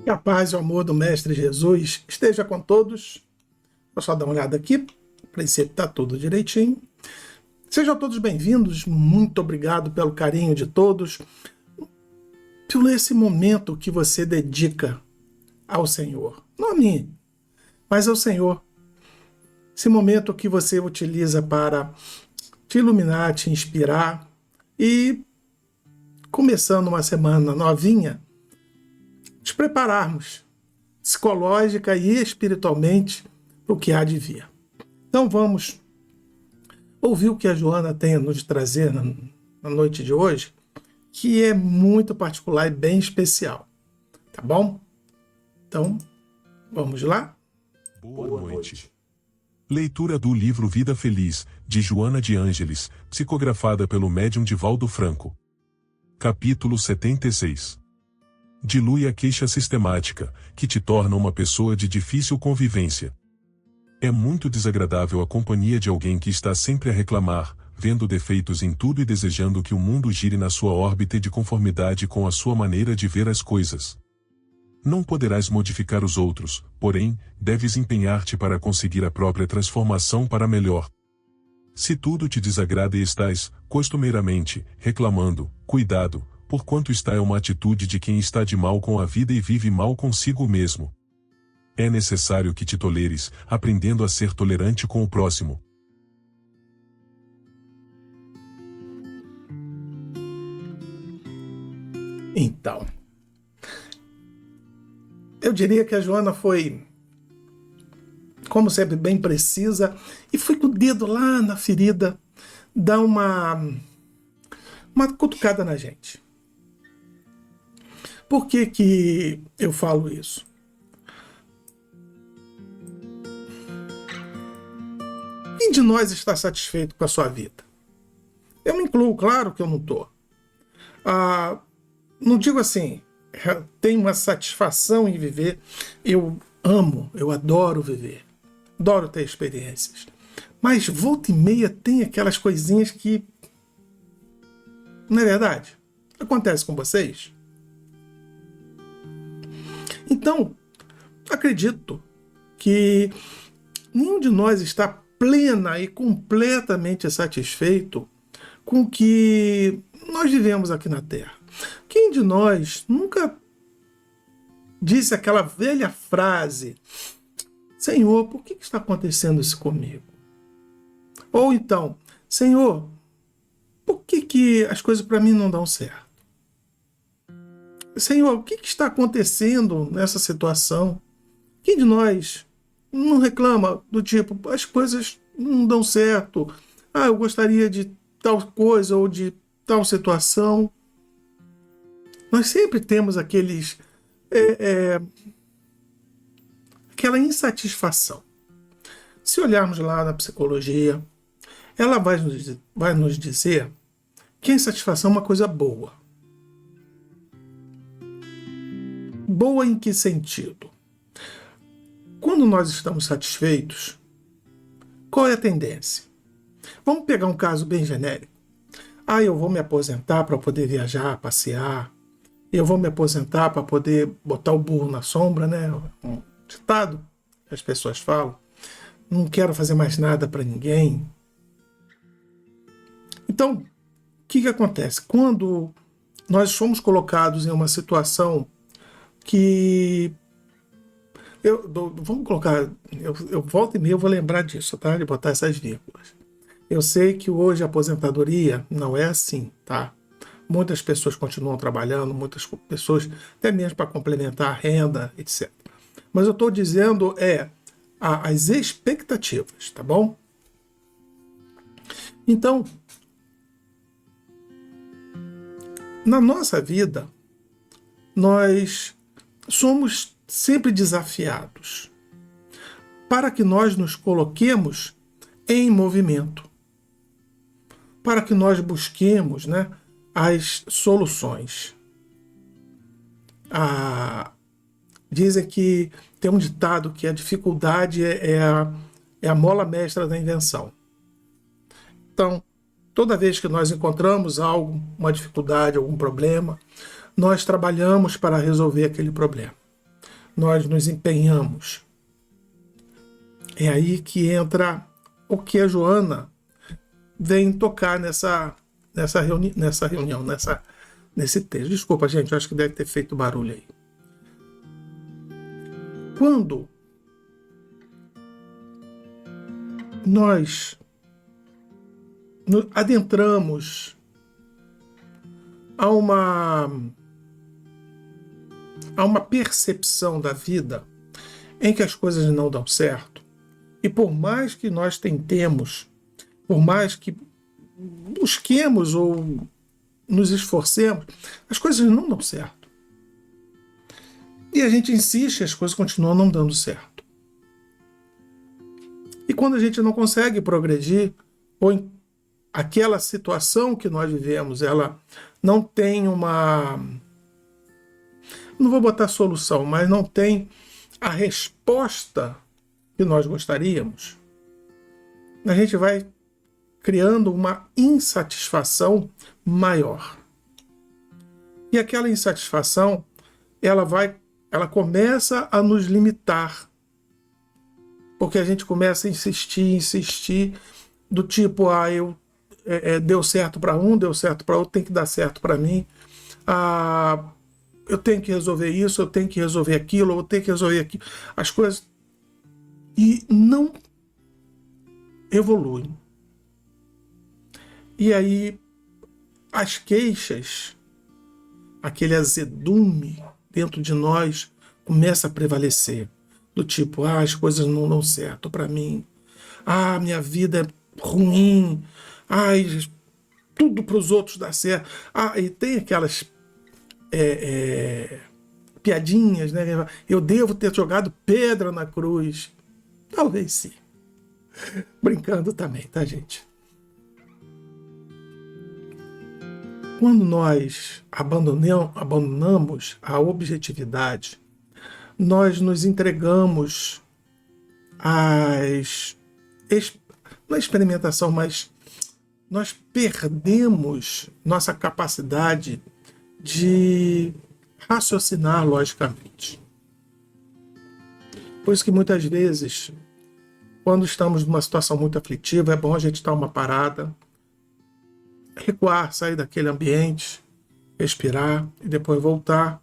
Que a paz e o amor do Mestre Jesus esteja com todos. Vou só dar uma olhada aqui. A princípio está tudo direitinho. Sejam todos bem-vindos. Muito obrigado pelo carinho de todos. Por esse momento que você dedica ao Senhor. Não a mim, mas ao Senhor. Esse momento que você utiliza para te iluminar, te inspirar e, começando uma semana novinha, nos prepararmos psicológica e espiritualmente para o que há de vir. Então vamos ouvir o que a Joana tem a nos trazer na noite de hoje, que é muito particular e bem especial. Tá bom? Então, vamos lá? Boa noite. Leitura do livro Vida Feliz, de Joana de Ângeles, psicografada pelo médium Divaldo Franco. Capítulo 76. Dilui a queixa sistemática, que te torna uma pessoa de difícil convivência. É muito desagradável a companhia de alguém que está sempre a reclamar, vendo defeitos em tudo e desejando que o mundo gire na sua órbita e de conformidade com a sua maneira de ver as coisas. Não poderás modificar os outros, porém, deves empenhar-te para conseguir a própria transformação para melhor. Se tudo te desagrada e estás, costumeiramente, reclamando, cuidado, porquanto está é uma atitude de quem está de mal com a vida e vive mal consigo mesmo. É necessário que te toleres, aprendendo a ser tolerante com o próximo. Então, eu diria que a Joana foi, como sempre, bem precisa e foi com o dedo lá na ferida dar uma cutucada na gente. Por que que eu falo isso? Quem de nós está satisfeito com a sua vida? Eu me incluo, claro que eu não estou. Não digo assim, tenho uma satisfação em viver. Eu amo, eu adoro viver. Adoro ter experiências. Mas volta e meia tem aquelas coisinhas que... Não é verdade? Acontece com vocês? Então, acredito que nenhum de nós está plena e completamente satisfeito com o que nós vivemos aqui na Terra. Quem de nós nunca disse aquela velha frase: Senhor, por que está acontecendo isso comigo? Ou então, Senhor, por que as coisas para mim não dão certo? Senhor, o que está acontecendo nessa situação? Quem de nós não reclama do tipo, as coisas não dão certo, eu gostaria de tal coisa ou de tal situação? Nós sempre temos aquela insatisfação. Se olharmos lá na psicologia, ela vai nos dizer que a insatisfação é uma coisa boa. Boa em que sentido? Quando nós estamos satisfeitos, qual é a tendência? Vamos pegar um caso bem genérico. Eu vou me aposentar para poder viajar, passear. Eu vou me aposentar para poder botar o burro na sombra, né? Um ditado que as pessoas falam. Não quero fazer mais nada para ninguém. Então, o que acontece? Quando nós somos colocados em uma situação que... vamos colocar... Eu volto e meia, eu vou lembrar disso, tá? De botar essas vírgulas. Eu sei que hoje a aposentadoria não é assim, tá? Muitas pessoas continuam trabalhando, muitas pessoas, até mesmo para complementar a renda, etc. Mas eu estou dizendo as expectativas, tá bom? Então, na nossa vida, nós somos sempre desafiados para que nós nos coloquemos em movimento, para que nós busquemos, né, as soluções. Dizem que tem um ditado que a dificuldade é a mola mestra da invenção. Então, toda vez que nós encontramos algo, uma dificuldade, algum problema, nós trabalhamos para resolver aquele problema. nós nos empenhamos. É aí que entra o que a Joana vem tocar nesse texto. Desculpa, gente, eu acho que deve ter feito barulho aí. Quando nós adentramos a uma percepção da vida em que as coisas não dão certo, e por mais que nós tentemos, por mais que busquemos ou nos esforcemos, as coisas não dão certo. E a gente insiste e as coisas continuam não dando certo. E quando a gente não consegue progredir, ou aquela situação que nós vivemos, ela não tem não vou botar solução, mas não tem a resposta que nós gostaríamos, a gente vai criando uma insatisfação maior. E aquela insatisfação, ela começa a nos limitar. Porque a gente começa a insistir, do tipo, deu certo para um, deu certo para outro, tem que dar certo para mim. Eu tenho que resolver isso, eu tenho que resolver aquilo, eu tenho que resolver aquilo. As coisas... E não evoluem. E aí, as queixas, aquele azedume dentro de nós começa a prevalecer. Do tipo, as coisas não dão certo para mim. Minha vida é ruim. Tudo para os outros dá certo. E tem aquelas piadinhas, né? Eu devo ter jogado pedra na cruz. Talvez sim. Brincando também, tá, gente? Quando nós abandonamos a objetividade, nós nos entregamos na experimentação, mas nós perdemos nossa capacidade de raciocinar logicamente. Por isso que muitas vezes, quando estamos numa situação muito aflitiva, é bom a gente dar uma parada, recuar, sair daquele ambiente, respirar e depois voltar,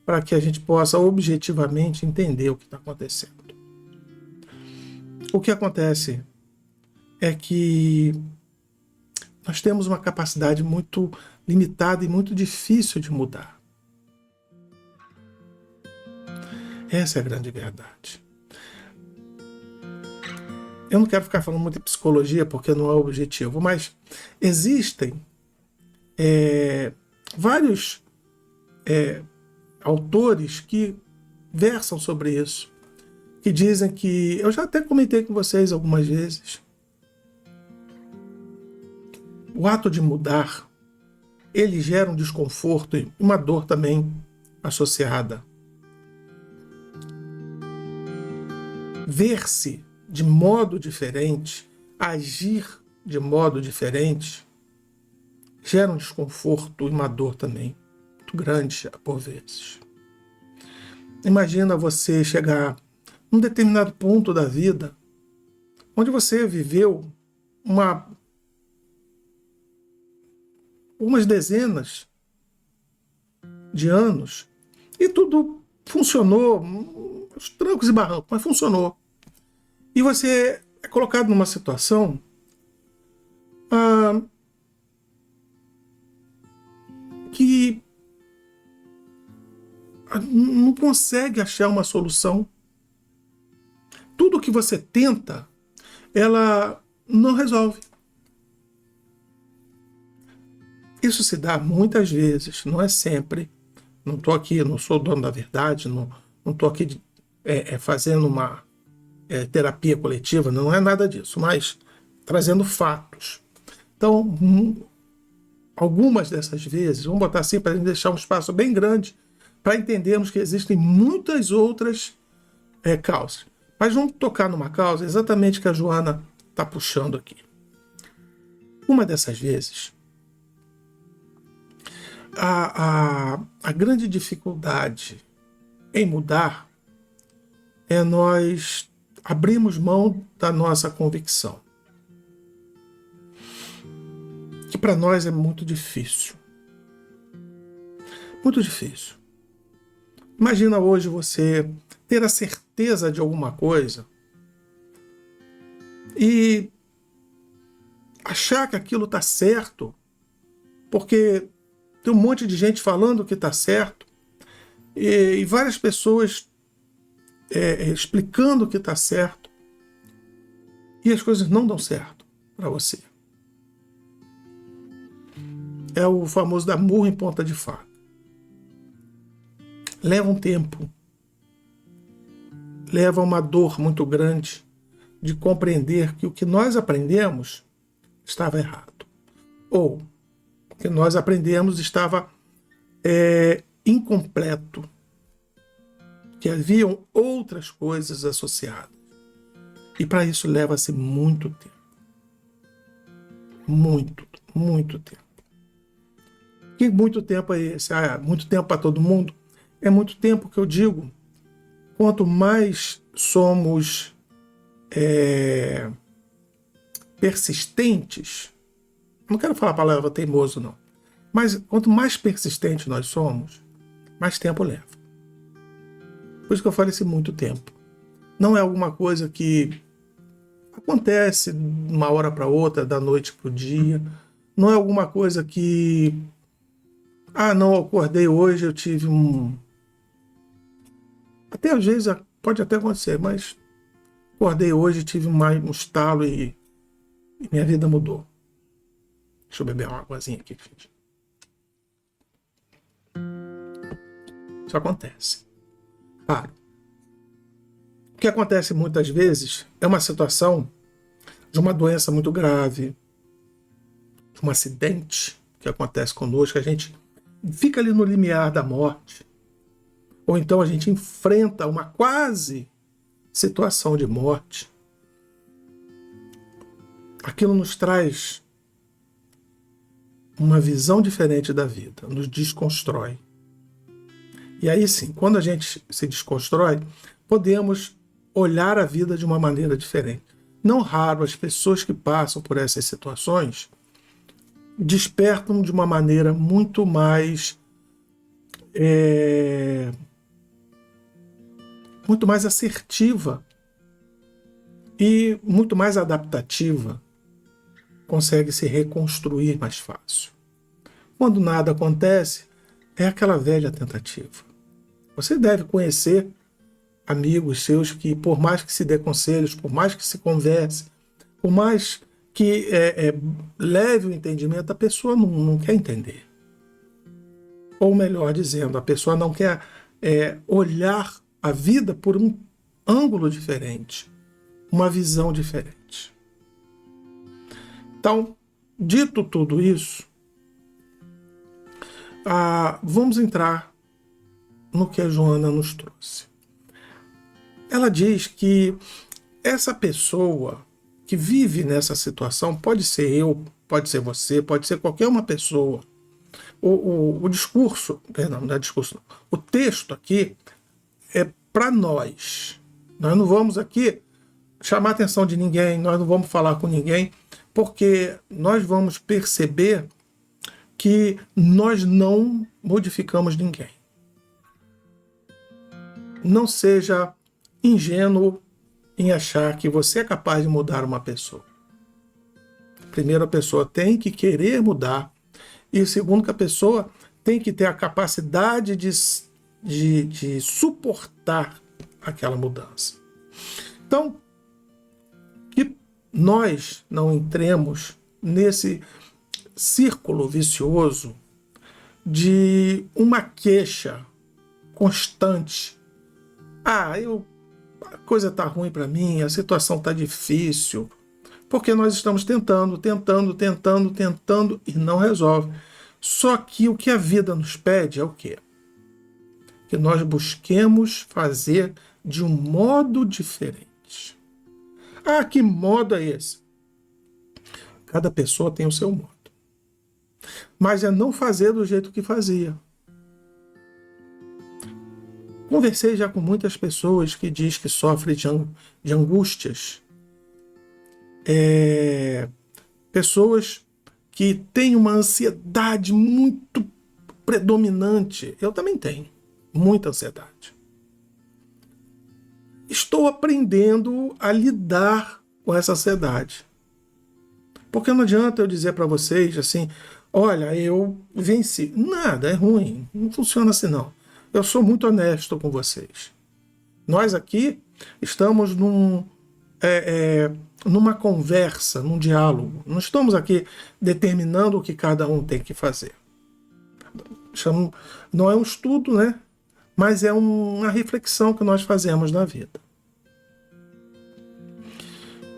para que a gente possa objetivamente entender o que está acontecendo. O que acontece é que nós temos uma capacidade muito limitada e muito difícil de mudar. Essa é a grande verdade. Eu não quero ficar falando muito de psicologia porque não é o objetivo, mas existem vários autores que versam sobre isso, que dizem que, eu já até comentei com vocês algumas vezes, o ato de mudar, ele gera um desconforto e uma dor também associada. Ver-se de modo diferente, agir de modo diferente, gera um desconforto e uma dor também muito grande por vezes. Imagina você chegar num determinado ponto da vida onde você viveu umas dezenas de anos e tudo funcionou, os trancos e barrancos, mas funcionou. E você é colocado numa situação que não consegue achar uma solução. Tudo que você tenta, ela não resolve. Isso se dá muitas vezes, não é sempre. Não estou aqui, não sou dono da verdade, não estou aqui fazendo uma terapia coletiva, não é nada disso, mas trazendo fatos. Então, algumas dessas vezes, vamos botar assim para deixar um espaço bem grande para entendermos que existem muitas outras causas. Mas vamos tocar numa causa exatamente que a Joana está puxando aqui. Uma dessas vezes, a grande dificuldade em mudar é nós abrirmos mão da nossa convicção, que para nós é muito difícil. Muito difícil. Imagina hoje você ter a certeza de alguma coisa e achar que aquilo está certo, porque tem um monte de gente falando que está certo e várias pessoas explicando que está certo e as coisas não dão certo para você. É o famoso dar murro em ponta de faca. Leva um tempo, leva uma dor muito grande de compreender que o que nós aprendemos estava errado. Ou o que nós aprendemos estava incompleto. Que haviam outras coisas associadas. E para isso leva-se muito tempo. Muito, muito tempo. Que muito tempo é esse? Muito tempo para todo mundo? É muito tempo que eu digo. Quanto mais somos persistentes, não quero falar a palavra teimoso, não. Mas quanto mais persistentes nós somos, mais tempo leva. Por isso que eu falei assim, muito tempo. Não é alguma coisa que acontece de uma hora para outra, da noite para o dia. Não é alguma coisa que... não, eu acordei hoje, eu tive um... Até às vezes pode até acontecer, mas acordei hoje, tive um estalo e minha vida mudou. Deixa eu beber uma águazinha aqui, gente. Isso acontece. Claro. O que acontece muitas vezes é uma situação de uma doença muito grave, de um acidente que acontece conosco, a gente fica ali no limiar da morte, ou então a gente enfrenta uma quase situação de morte. Aquilo nos traz uma visão diferente da vida, nos desconstrói. E aí sim, quando a gente se desconstrói, podemos olhar a vida de uma maneira diferente. Não raro, as pessoas que passam por essas situações despertam de uma maneira muito mais assertiva e muito mais adaptativa. Consegue se reconstruir mais fácil. Quando nada acontece, é aquela velha tentativa. Você deve conhecer amigos seus que, por mais que se dê conselhos, por mais que se converse, por mais que leve o entendimento, a pessoa não quer entender. Ou melhor dizendo, a pessoa não quer olhar a vida por um ângulo diferente, uma visão diferente. Então, dito tudo isso, vamos entrar no que a Joana nos trouxe. Ela diz que essa pessoa que vive nessa situação, pode ser eu, pode ser você, pode ser qualquer uma pessoa. O discurso, perdão, não é discurso, não. O texto aqui é para nós. Nós não vamos aqui chamar a atenção de ninguém, nós não vamos falar com ninguém, porque nós vamos perceber que nós não modificamos ninguém. Não seja ingênuo em achar que você é capaz de mudar uma pessoa. Primeiro, a pessoa tem que querer mudar. E segundo, que a pessoa tem que ter a capacidade de suportar aquela mudança. Então, que nós não entremos nesse círculo vicioso de uma queixa constante. A coisa está ruim para mim, a situação está difícil, porque nós estamos tentando e não resolve. Só que o que a vida nos pede é o quê? Que nós busquemos fazer de um modo diferente. Que modo é esse? Cada pessoa tem o seu modo. Mas é não fazer do jeito que fazia. Conversei já com muitas pessoas que diz que sofrem de angústias. Pessoas que têm uma ansiedade muito predominante. Eu também tenho muita ansiedade. Estou aprendendo a lidar com essa ansiedade. Porque não adianta eu dizer para vocês assim, olha, eu venci. Nada, é ruim. Não funciona assim não. Eu sou muito honesto com vocês. Nós aqui estamos numa conversa, num diálogo. Não estamos aqui determinando o que cada um tem que fazer. Não é um estudo, né? Mas é uma reflexão que nós fazemos na vida.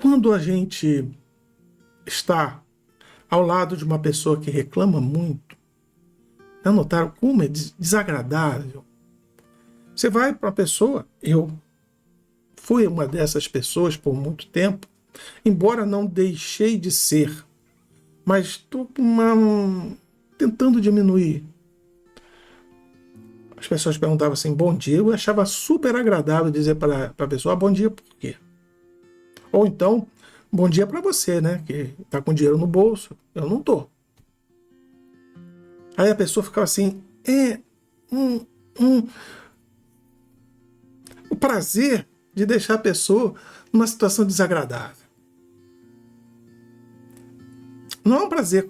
Quando a gente está ao lado de uma pessoa que reclama muito, já notaram como é desagradável? Você vai para a pessoa, eu fui uma dessas pessoas por muito tempo, embora não deixei de ser, mas estou tentando diminuir. As pessoas perguntavam assim, bom dia, eu achava super agradável dizer para a pessoa, bom dia por quê? Ou então, bom dia para você, né, que está com dinheiro no bolso, eu não estou. Aí a pessoa ficava assim, o prazer de deixar a pessoa numa situação desagradável. Não é um prazer,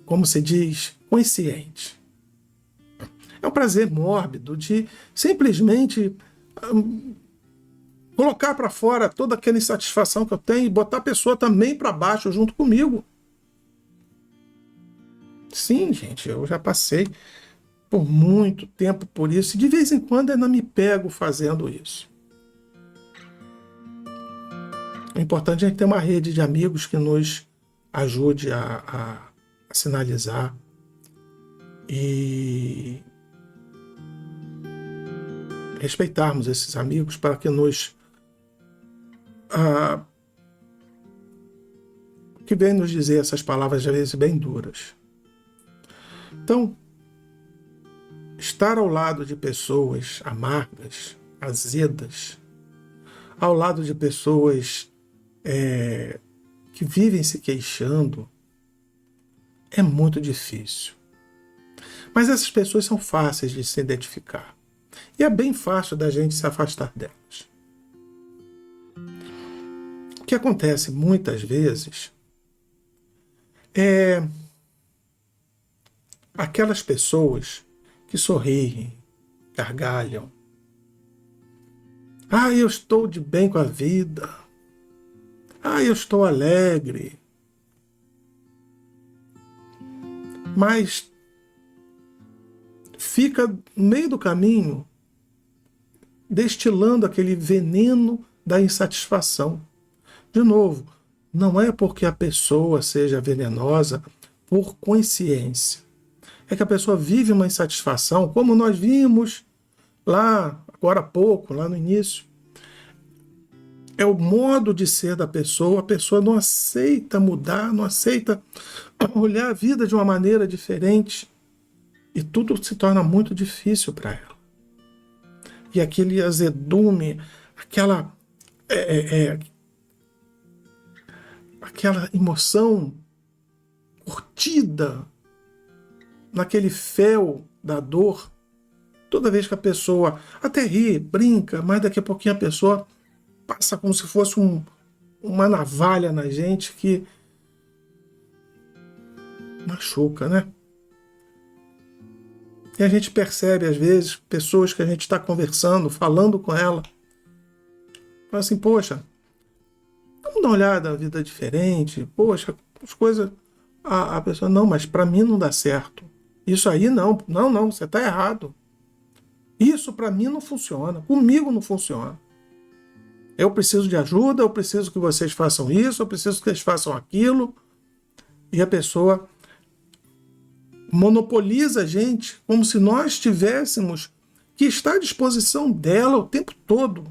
como se diz, consciente. É um prazer mórbido de simplesmente colocar para fora toda aquela insatisfação que eu tenho e botar a pessoa também para baixo junto comigo. Sim, gente, eu já passei por muito tempo por isso e de vez em quando ainda me pego fazendo isso. É importante a gente ter uma rede de amigos que nos ajude a sinalizar e respeitarmos esses amigos para que que vem nos dizer essas palavras às vezes bem duras. Então, estar ao lado de pessoas amargas, azedas, ao lado de pessoas que vivem se queixando, é muito difícil. Mas essas pessoas são fáceis de se identificar. E é bem fácil da gente se afastar delas. O que acontece muitas vezes é aquelas pessoas que sorriem, gargalham. Eu estou de bem com a vida. Eu estou alegre. Mas fica no meio do caminho destilando aquele veneno da insatisfação. De novo, não é porque a pessoa seja venenosa por consciência. É que a pessoa vive uma insatisfação, como nós vimos lá, agora há pouco, lá no início. É o modo de ser da pessoa, a pessoa não aceita mudar, não aceita olhar a vida de uma maneira diferente. E tudo se torna muito difícil para ela. E aquele azedume, aquela emoção curtida naquele fel da dor, toda vez que a pessoa até ri, brinca, mas daqui a pouquinho a pessoa passa como se fosse uma navalha na gente que machuca, né? E a gente percebe, às vezes, pessoas que a gente está conversando, falando com ela, fala assim, poxa, vamos dar uma olhada na vida diferente, poxa, as coisas... A pessoa, não, mas para mim não dá certo. Isso aí não, você está errado. Isso para mim não funciona, comigo não funciona. Eu preciso de ajuda, eu preciso que vocês façam isso, eu preciso que vocês façam aquilo. E a pessoa monopoliza a gente como se nós tivéssemos que estar à disposição dela o tempo todo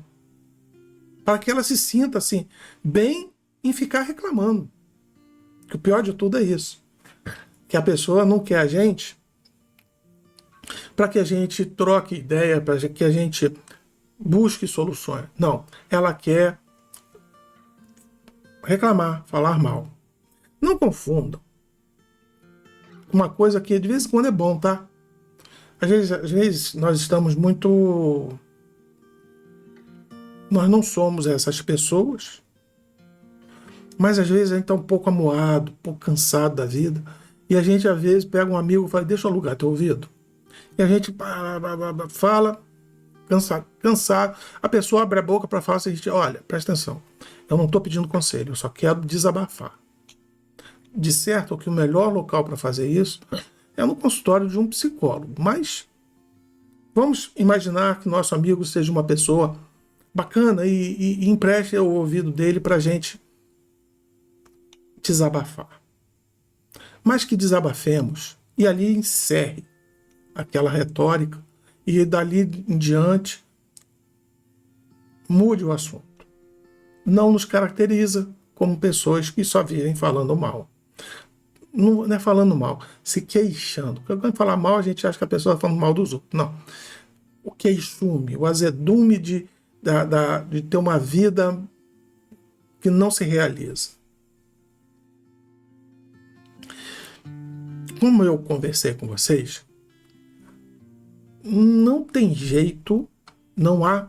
para que ela se sinta assim, bem em ficar reclamando. Que o pior de tudo é isso. Que a pessoa não quer a gente para que a gente troque ideia, para que a gente busque soluções. Não, ela quer reclamar, falar mal. Não confundam. Uma coisa que de vez em quando é bom, tá? Às vezes nós estamos muito... Nós não somos essas pessoas, mas às vezes a gente está um pouco amuado, um pouco cansado da vida, e a gente às vezes pega um amigo e fala, deixa eu alugar teu ouvido. E a gente fala, cansado, a pessoa abre a boca para falar o seguinte, olha, presta atenção, eu não estou pedindo conselho, eu só quero desabafar. De certo que o melhor local para fazer isso é no consultório de um psicólogo, mas vamos imaginar que nosso amigo seja uma pessoa bacana e empreste o ouvido dele para a gente desabafar. Mas que desabafemos e ali encerre aquela retórica e dali em diante mude o assunto. Não nos caracteriza como pessoas que só vivem falando mal. Não é falando mal, se queixando. Porque quando falar mal, a gente acha que a pessoa está falando mal dos outros. Não. O queixume, o azedume de ter uma vida que não se realiza. Como eu conversei com vocês, não tem jeito, não há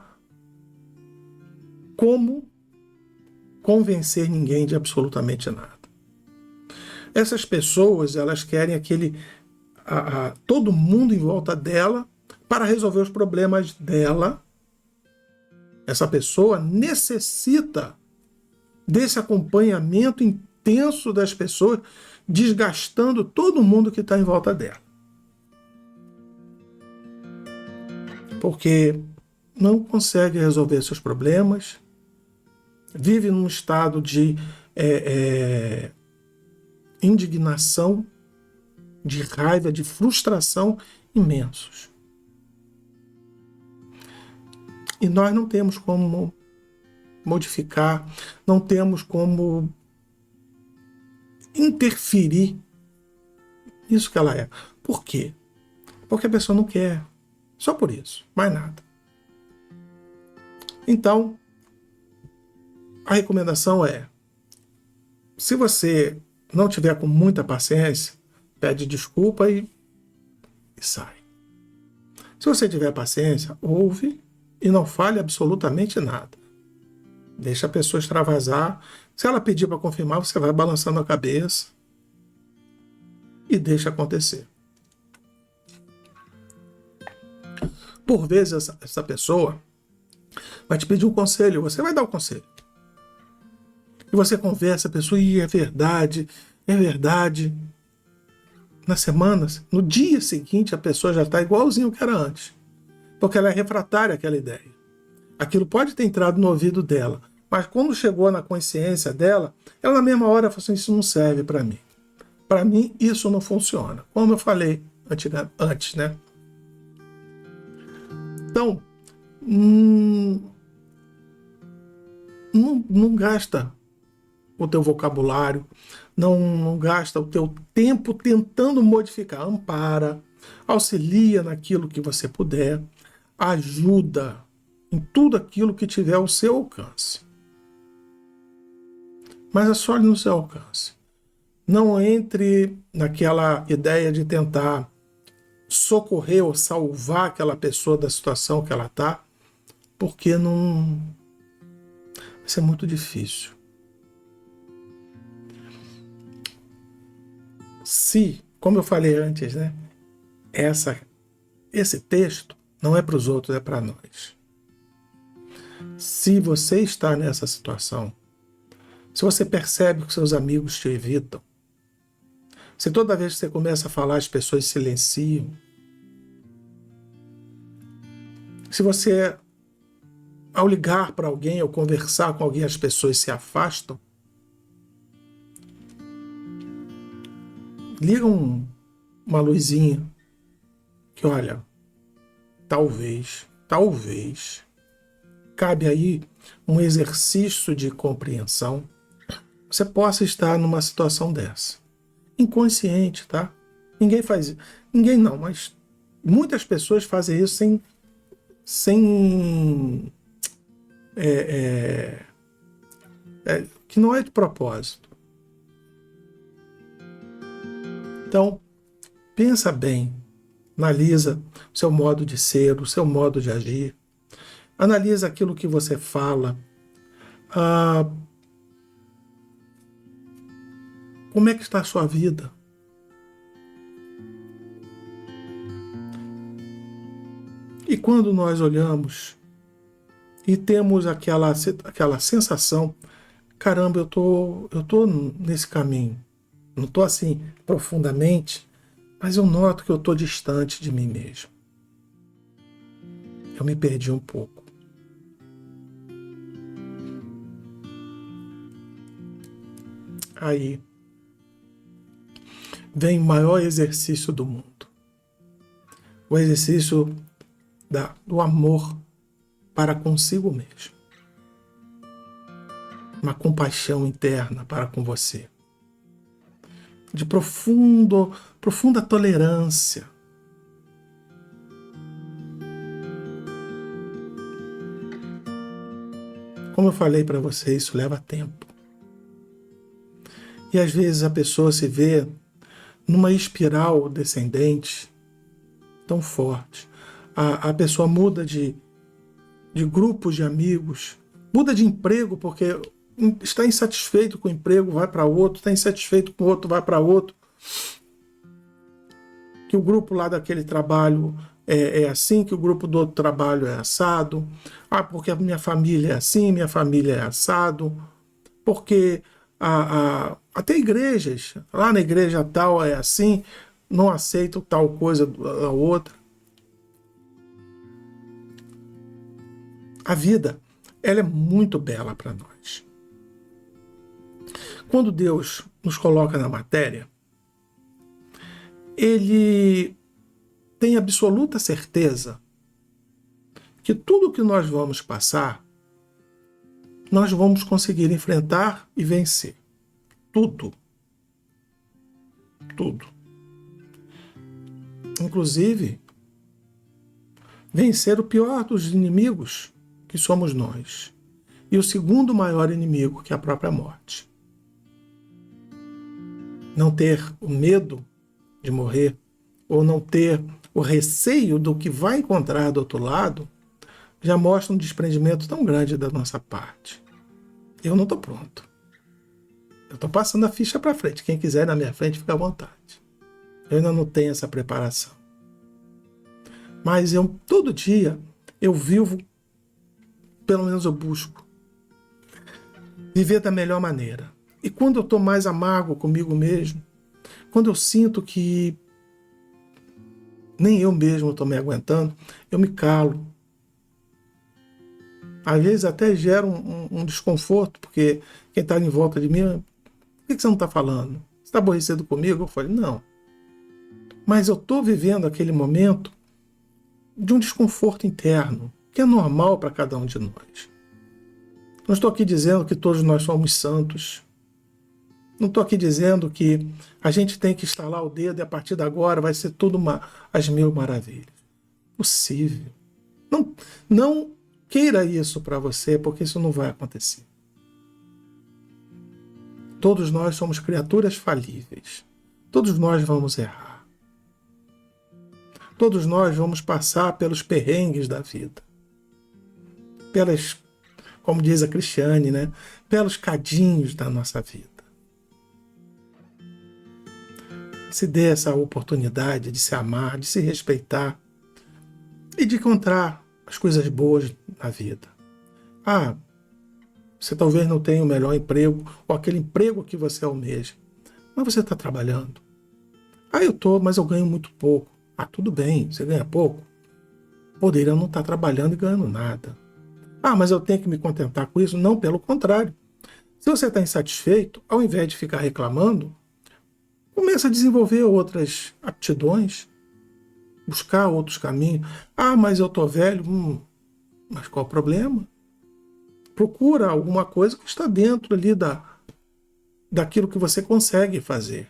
como convencer ninguém de absolutamente nada. Essas pessoas, elas querem todo mundo em volta dela para resolver os problemas dela. Essa pessoa necessita desse acompanhamento intenso das pessoas, desgastando todo mundo que está em volta dela. Porque não consegue resolver seus problemas, vive num estado de indignação, de raiva, de frustração imensos. E nós não temos como modificar, não temos como interferir nisso que ela é. Por quê? Porque a pessoa não quer. Só por isso, mais nada. Então, a recomendação é, se você não tiver com muita paciência, pede desculpa e sai. Se você tiver paciência, ouve e não fale absolutamente nada. Deixa a pessoa extravasar. Se ela pedir para confirmar, você vai balançando a cabeça e deixa acontecer. Por vezes, essa pessoa vai te pedir um conselho, você vai dar o conselho. E você conversa, a pessoa, e é verdade, é verdade. Nas semanas, no dia seguinte, a pessoa já está igualzinho que era antes. Porque ela é refratária àquela ideia. Aquilo pode ter entrado no ouvido dela, mas quando chegou na consciência dela, ela na mesma hora falou assim, isso não serve para mim. Para mim, isso não funciona. Como eu falei antes, né? Então, não gasta o teu vocabulário, não gasta o teu tempo tentando modificar. Ampara, auxilia naquilo que você puder, ajuda em tudo aquilo que tiver ao seu alcance. Mas é só no seu alcance. Não entre naquela ideia de tentar socorrer ou salvar aquela pessoa da situação que ela está, porque não... vai ser muito difícil. Se, como eu falei antes, né, esse texto não é para os outros, é para nós. Se você está nessa situação, se você percebe que seus amigos te evitam, se toda vez que você começa a falar as pessoas silenciam, se você, ao ligar para alguém ou conversar com alguém, as pessoas se afastam, liga uma luzinha que, olha, talvez, cabe aí um exercício de compreensão. Você possa estar numa situação dessa. Inconsciente, tá? Ninguém não, mas Muitas pessoas fazem isso que não é de propósito. Então, pensa bem, analisa o seu modo de ser, o seu modo de agir, analisa aquilo que você fala, como é que está a sua vida? E quando nós olhamos e temos aquela sensação, caramba, eu tô nesse caminho, não estou assim profundamente, mas eu noto que eu estou distante de mim mesmo. Eu me perdi um pouco. Aí vem o maior exercício do mundo. O exercício do amor para consigo mesmo. Uma compaixão interna para com você. De profunda tolerância. Como eu falei para você, isso leva tempo. E às vezes a pessoa se vê numa espiral descendente tão forte. A pessoa muda de grupos de amigos, muda de emprego porque está insatisfeito com o emprego, vai para outro, está insatisfeito com o outro, vai para outro. Que o grupo lá daquele trabalho é assim, que o grupo do outro trabalho é assado. Porque a minha família é assim, minha família é assado. Porque até igrejas, lá na igreja tal é assim, não aceito tal coisa da outra. A vida, ela é muito bela para nós. Quando Deus nos coloca na matéria, Ele tem absoluta certeza que tudo que nós vamos passar, nós vamos conseguir enfrentar e vencer. Tudo. Tudo. Inclusive, vencer o pior dos inimigos, que somos nós. E o segundo maior inimigo, que é a própria morte. Não ter o medo de morrer, ou não ter o receio do que vai encontrar do outro lado, já mostra um desprendimento tão grande da nossa parte. Eu não estou pronto. Eu estou passando a ficha para frente. Quem quiser ir na minha frente, fica à vontade. Eu ainda não tenho essa preparação. Mas todo dia eu vivo, pelo menos eu busco, viver da melhor maneira. E quando eu estou mais amargo comigo mesmo, quando eu sinto que nem eu mesmo estou me aguentando, eu me calo. Às vezes até gera um desconforto, porque quem está em volta de mim, por que você não está falando? Você está aborrecido comigo? Eu falei, não. Mas eu estou vivendo aquele momento de um desconforto interno, que é normal para cada um de nós. Não estou aqui dizendo que todos nós somos santos. Não estou aqui dizendo que a gente tem que estalar o dedo e a partir de agora vai ser tudo as mil maravilhas. Possível. Não queira isso para você, porque isso não vai acontecer. Todos nós somos criaturas falíveis. Todos nós vamos errar. Todos nós vamos passar pelos perrengues da vida. Como diz a Cristiane, né? Pelos cadinhos da nossa vida. Se dê essa oportunidade de se amar, de se respeitar e de encontrar as coisas boas na vida. Você talvez não tenha o melhor emprego ou aquele emprego que você almeja, mas você está trabalhando. Eu estou, mas eu ganho muito pouco. Tudo bem, você ganha pouco. Poderia não estar trabalhando e ganhando nada. Mas eu tenho que me contentar com isso? Não, pelo contrário. Se você está insatisfeito, ao invés de ficar reclamando, começa a desenvolver outras aptidões, buscar outros caminhos. Mas eu estou velho. Mas qual o problema? Procura alguma coisa que está dentro ali daquilo que você consegue fazer.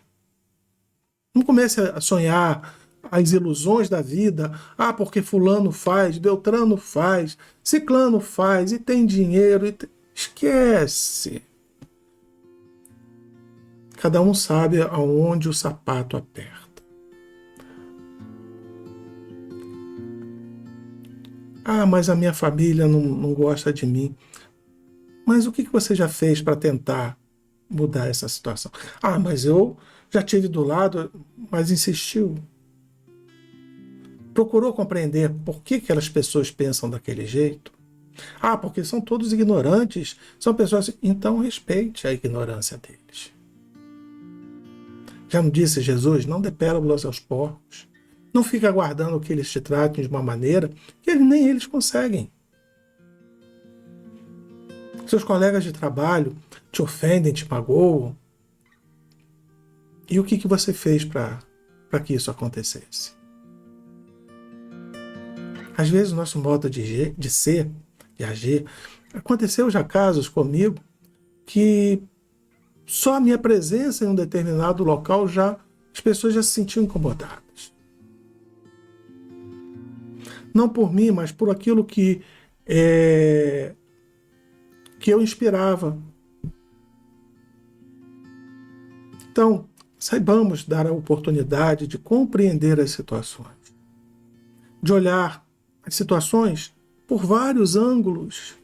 Não comece a sonhar as ilusões da vida. Ah, porque fulano faz, Beltrano faz, ciclano faz, e tem dinheiro. Esquece. Cada um sabe aonde o sapato aperta. Ah, mas a minha família não gosta de mim. Mas o que você já fez para tentar mudar essa situação? Ah, mas eu já tive do lado, mas insistiu. Procurou compreender por que aquelas pessoas pensam daquele jeito? Ah, porque são todos ignorantes, são pessoas... Então respeite a ignorância deles. Já não disse Jesus? Não dê pérolas aos porcos. Não fique aguardando que eles te tratem de uma maneira que nem eles conseguem. Seus colegas de trabalho te ofendem, te magoam. E o que você fez para que isso acontecesse? Às vezes o nosso modo de ser, de agir, aconteceu já casos comigo que só a minha presença em um determinado local as pessoas já se sentiam incomodadas. Não por mim, mas por aquilo que eu inspirava. Então, saibamos dar a oportunidade de compreender as situações, de olhar as situações por vários ângulos.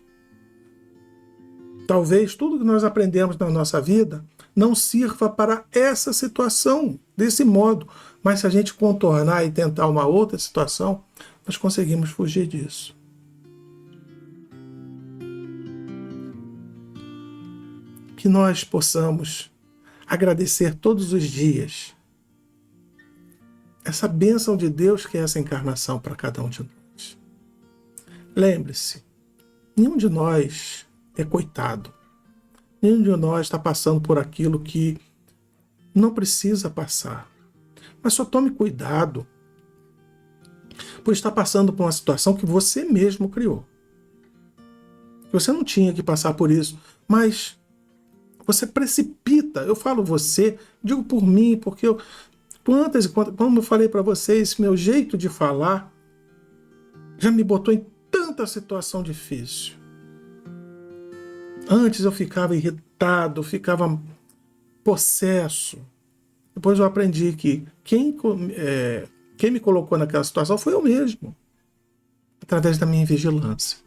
Talvez tudo que nós aprendemos na nossa vida não sirva para essa situação, desse modo, mas se a gente contornar e tentar uma outra situação, nós conseguimos fugir disso. Que nós possamos agradecer todos os dias essa bênção de Deus que é essa encarnação para cada um de nós. Lembre-se, nenhum de nós é coitado. Nenhum de nós está passando por aquilo que não precisa passar. Mas só tome cuidado, pois está passando por uma situação que você mesmo criou. Você não tinha que passar por isso, mas você precipita. Eu falo você, digo por mim, porque quantas e quantas, como eu falei para vocês, meu jeito de falar já me botou em tanta situação difícil. Antes eu ficava irritado, ficava possesso. Depois eu aprendi que quem me colocou naquela situação foi eu mesmo, através da minha vigilância.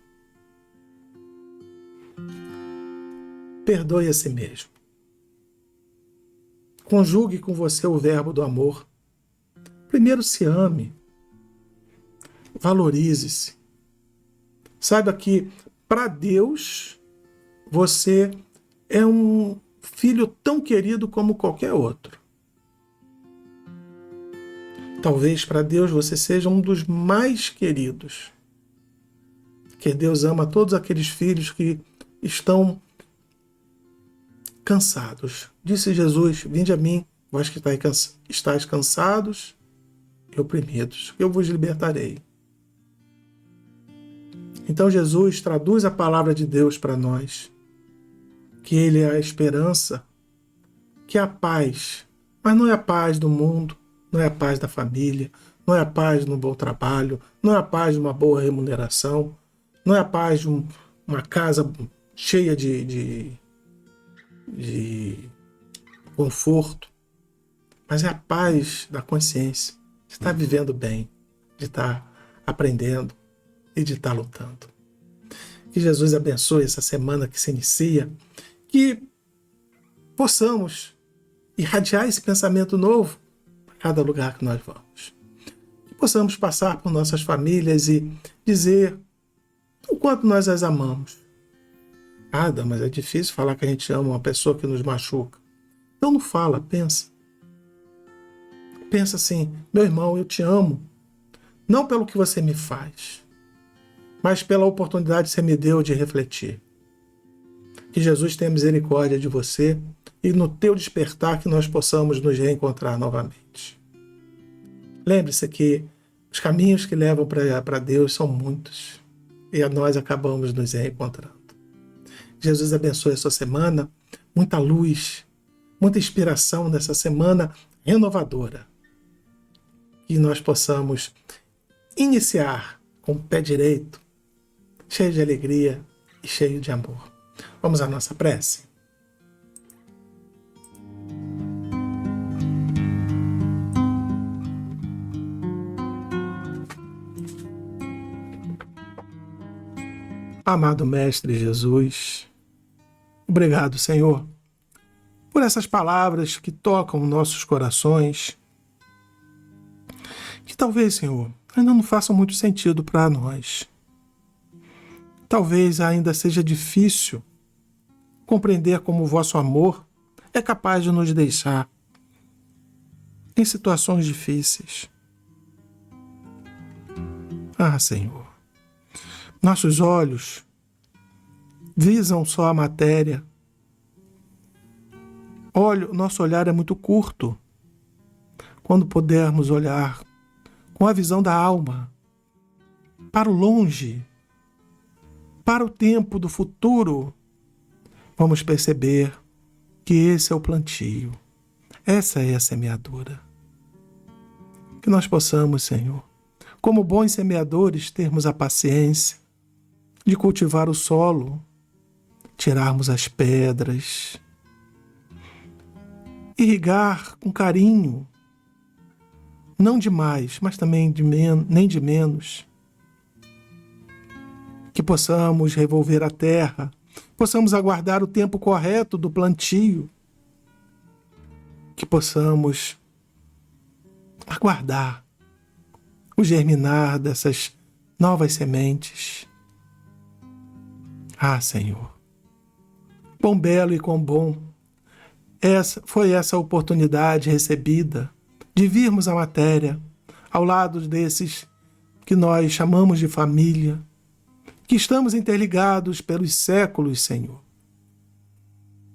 Perdoe a si mesmo. Conjugue com você o verbo do amor. Primeiro se ame. Valorize-se. Saiba que, para Deus, você é um filho tão querido como qualquer outro. Talvez para Deus você seja um dos mais queridos. Que Deus ama todos aqueles filhos que estão cansados. Disse Jesus: vinde a mim, vós que estáis cansados e oprimidos, eu vos libertarei. Então Jesus traduz a palavra de Deus para nós, que Ele é a esperança, que é a paz, mas não é a paz do mundo, não é a paz da família, não é a paz de um bom trabalho, não é a paz de uma boa remuneração, não é a paz de uma casa cheia de conforto, mas é a paz da consciência, de estar vivendo bem, de estar aprendendo e de estar lutando. Que Jesus abençoe essa semana que se inicia, que possamos irradiar esse pensamento novo para cada lugar que nós vamos. Que possamos passar por nossas famílias e dizer o quanto nós as amamos. Mas é difícil falar que a gente ama uma pessoa que nos machuca. Então não fala, pensa. Pensa assim: meu irmão, eu te amo. Não pelo que você me faz, mas pela oportunidade que você me deu de refletir. Que Jesus tenha misericórdia de você e no teu despertar que nós possamos nos reencontrar novamente. Lembre-se que os caminhos que levam para Deus são muitos e nós acabamos nos reencontrando. Jesus abençoe a sua semana, muita luz, muita inspiração nessa semana renovadora. que nós possamos iniciar com o pé direito, cheio de alegria e cheio de amor. Vamos à nossa prece. Amado Mestre Jesus, obrigado, Senhor, por essas palavras que tocam nossos corações, que talvez, Senhor, ainda não façam muito sentido para nós. Talvez ainda seja difícil compreender como o vosso amor é capaz de nos deixar em situações difíceis. Ah, Senhor, nossos olhos visam só a matéria. Nosso olhar é muito curto. Quando pudermos olhar com a visão da alma para o longe, para o tempo do futuro, vamos perceber que esse é o plantio, essa é a semeadura. Que nós possamos, Senhor, como bons semeadores, termos a paciência de cultivar o solo, tirarmos as pedras, irrigar com carinho, não demais, mas também nem de menos, que possamos revolver a terra, possamos aguardar o tempo correto do plantio, que possamos aguardar o germinar dessas novas sementes. Ah, Senhor, quão belo e quão bom foi essa oportunidade recebida de virmos à matéria ao lado desses que nós chamamos de família, que estamos interligados pelos séculos, Senhor.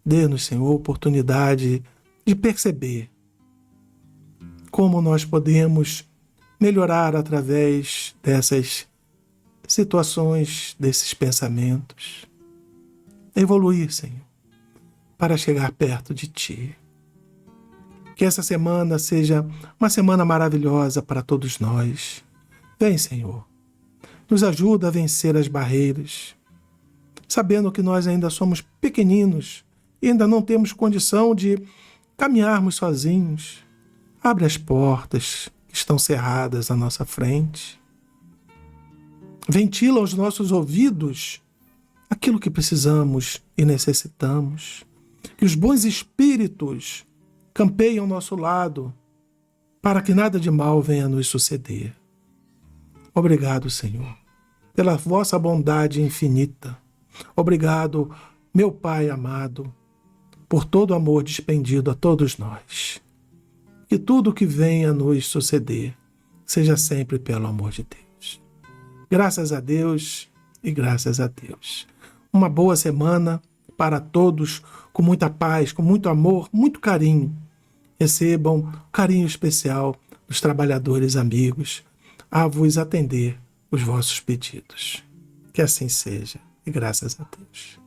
Dê-nos, Senhor, a oportunidade de perceber como nós podemos melhorar através dessas situações, desses pensamentos. Evoluir, Senhor, para chegar perto de Ti. Que essa semana seja uma semana maravilhosa para todos nós. Vem, Senhor, nos ajuda a vencer as barreiras, sabendo que nós ainda somos pequeninos e ainda não temos condição de caminharmos sozinhos. Abre as portas que estão cerradas à nossa frente. Ventila aos nossos ouvidos aquilo que precisamos e necessitamos. Que os bons espíritos campeiam ao nosso lado para que nada de mal venha nos suceder. Obrigado, Senhor, pela vossa bondade infinita. Obrigado, meu Pai amado, por todo o amor despendido a todos nós. Que tudo que venha nos suceder seja sempre pelo amor de Deus. Graças a Deus e graças a Deus. Uma boa semana para todos, com muita paz, com muito amor, muito carinho. Recebam carinho especial dos trabalhadores amigos a vos atender os vossos pedidos. Que assim seja, e graças a Deus.